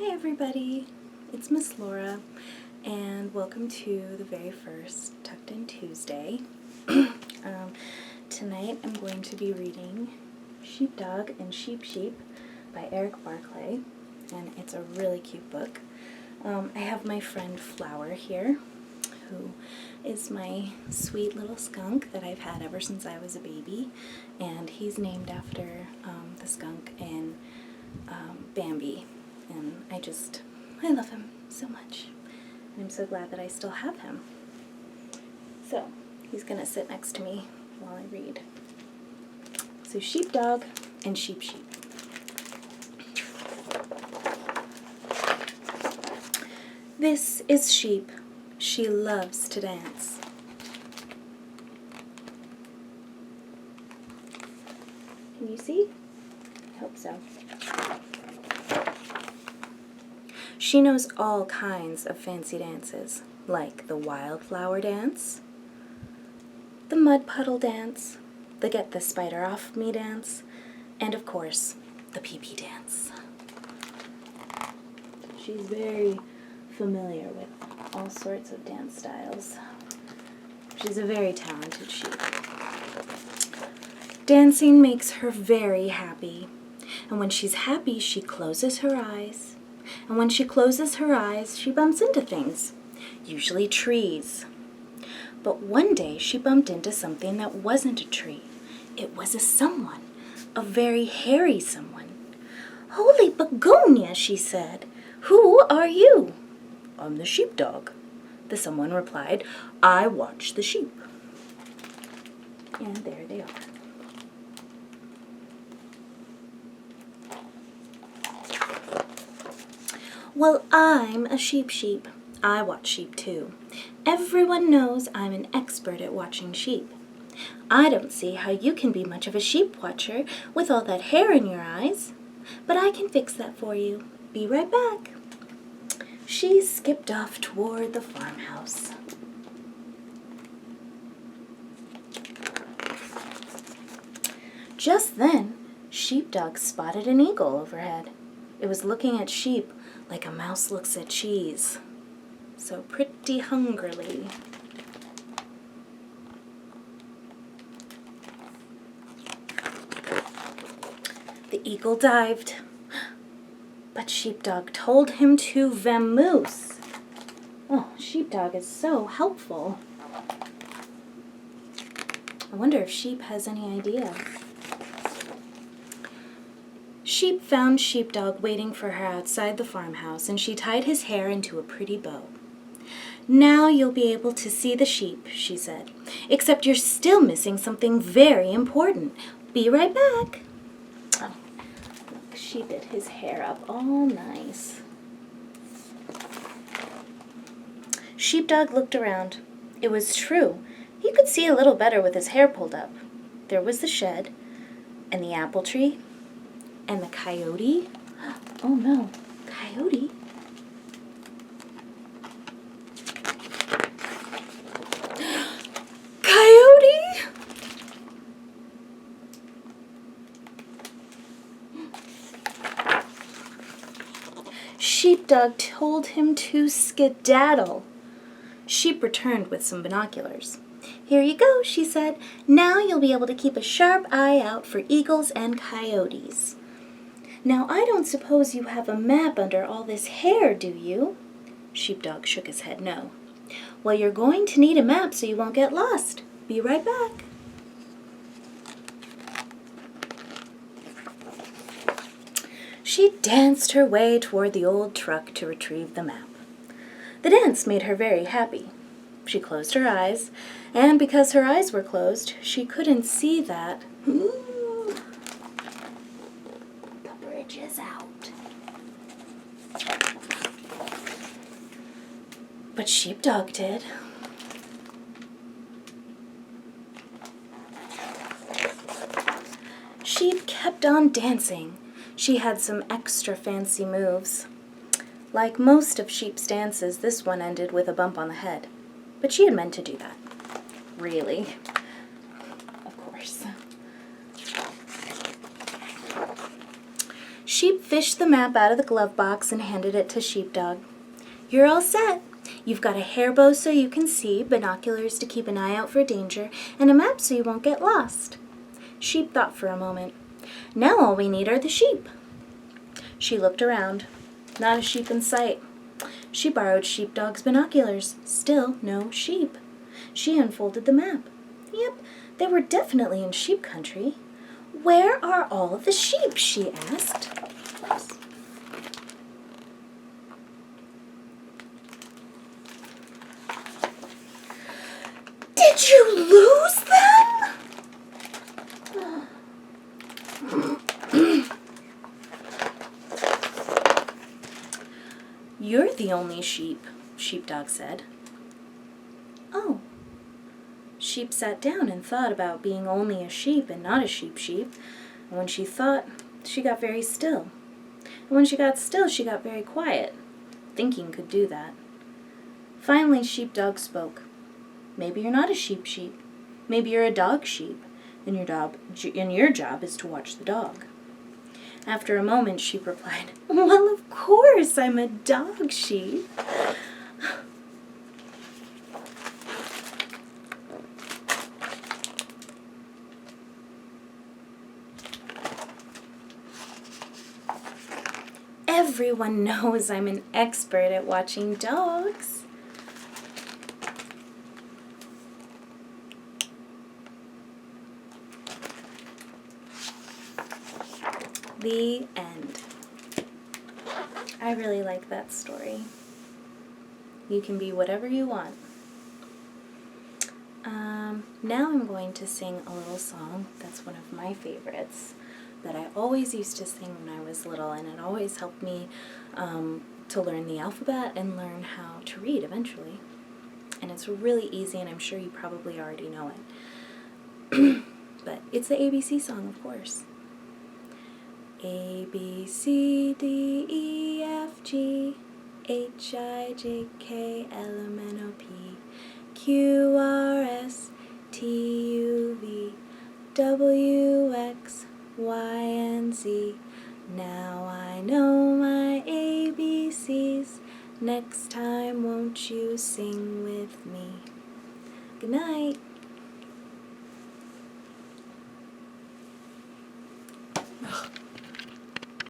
Hi everybody, it's Miss Laura, and welcome to the very first Tucked In Tuesday. Tonight I'm going to be reading Sheepdog and Sheep Sheep by Eric Barclay, and it's a really cute book. I have my friend Flower here, who is my sweet little skunk that I've had ever since I was a baby, and he's named after the skunk in Bambi. And I love him so much. And I'm so glad that I still have him. So, he's going to sit next to me while I read. So, Sheepdog and Sheep Sheep. This is Sheep. She loves to dance. Can you see? I hope so. She knows all kinds of fancy dances, like the wildflower dance, the mud puddle dance, the get the spider off me dance, and of course, the pee-pee dance. She's very familiar with all sorts of dance styles. She's a very talented sheep. Dancing makes her very happy, and when she's happy, she closes her eyes. And when she closes her eyes, she bumps into things, usually trees. But one day she bumped into something that wasn't a tree. It was a someone, a very hairy someone. "Holy begonia," she said. "Who are you?" "I'm the sheepdog," the someone replied. "I watch the sheep." And there they are. "Well, I'm a sheep. I watch sheep too. Everyone knows I'm an expert at watching sheep. I don't see how you can be much of a sheep watcher with all that hair in your eyes, but I can fix that for you. Be right back." She skipped off toward the farmhouse. Just then, Sheepdog spotted an eagle overhead. It was looking at sheep like a mouse looks at cheese, so pretty hungrily. The eagle dived, but Sheepdog told him to vamoose. Oh, Sheepdog is so helpful. I wonder if Sheep has any idea. Sheep found Sheepdog waiting for her outside the farmhouse, and she tied his hair into a pretty bow. "Now you'll be able to see the sheep," she said, "except you're still missing something very important. Be right back." Oh, look, she did his hair up all nice. Sheepdog looked around. It was true. He could see a little better with his hair pulled up. There was the shed, and the apple tree, and the coyote. Oh no, coyote. Coyote! Sheepdog told him to skedaddle. Sheep returned with some binoculars. "Here you go," she said. "Now you'll be able to keep a sharp eye out for eagles and coyotes. Now, I don't suppose you have a map under all this hair, do you?" Sheepdog shook his head no. "Well, you're going to need a map so you won't get lost. Be right back." She danced her way toward the old truck to retrieve the map. The dance made her very happy. She closed her eyes, and because her eyes were closed, she couldn't see that. Ooh, the bridge is out. But Sheepdog did. Sheep kept on dancing. She had some extra fancy moves. Like most of Sheep's dances, this one ended with a bump on the head. But she had meant to do that. Really. Of course. Sheep fished the map out of the glove box and handed it to Sheepdog. "You're all set. You've got a hair bow so you can see, binoculars to keep an eye out for danger, and a map so you won't get lost." Sheep thought for a moment. "Now all we need are the sheep." She looked around. Not a sheep in sight. She borrowed Sheepdog's binoculars. Still no sheep. She unfolded the map. Yep, they were definitely in sheep country. "Where are all the sheep?" she asked. "Did you lose them?" "You're the only sheep," Sheepdog said. "Oh." Sheep sat down and thought about being only a sheep and not a sheep. And when she thought, she got very still. And when she got still, she got very quiet. Thinking could do that. Finally, Sheepdog spoke. "Maybe you're not a sheep. Maybe you're a dog sheep, and your job is to watch the dog." After a moment, Sheep replied, "Well, of course, I'm a dog sheep." "Everyone knows I'm an expert at watching dogs." The end. I really like that story. You can be whatever you want. Now I'm going to sing a little song that's one of my favorites that I always used to sing when I was little, and it always helped me to learn the alphabet and learn how to read eventually. And it's really easy, and I'm sure you probably already know it. But it's the ABC song, of course. A, B, C, D, E, F, G, H, I, J, K, L, M, N, O, P, Q, R, S, T, U, V, W, X, Y, and Z. Now I know my ABCs. Next time won't you sing with me? Good night.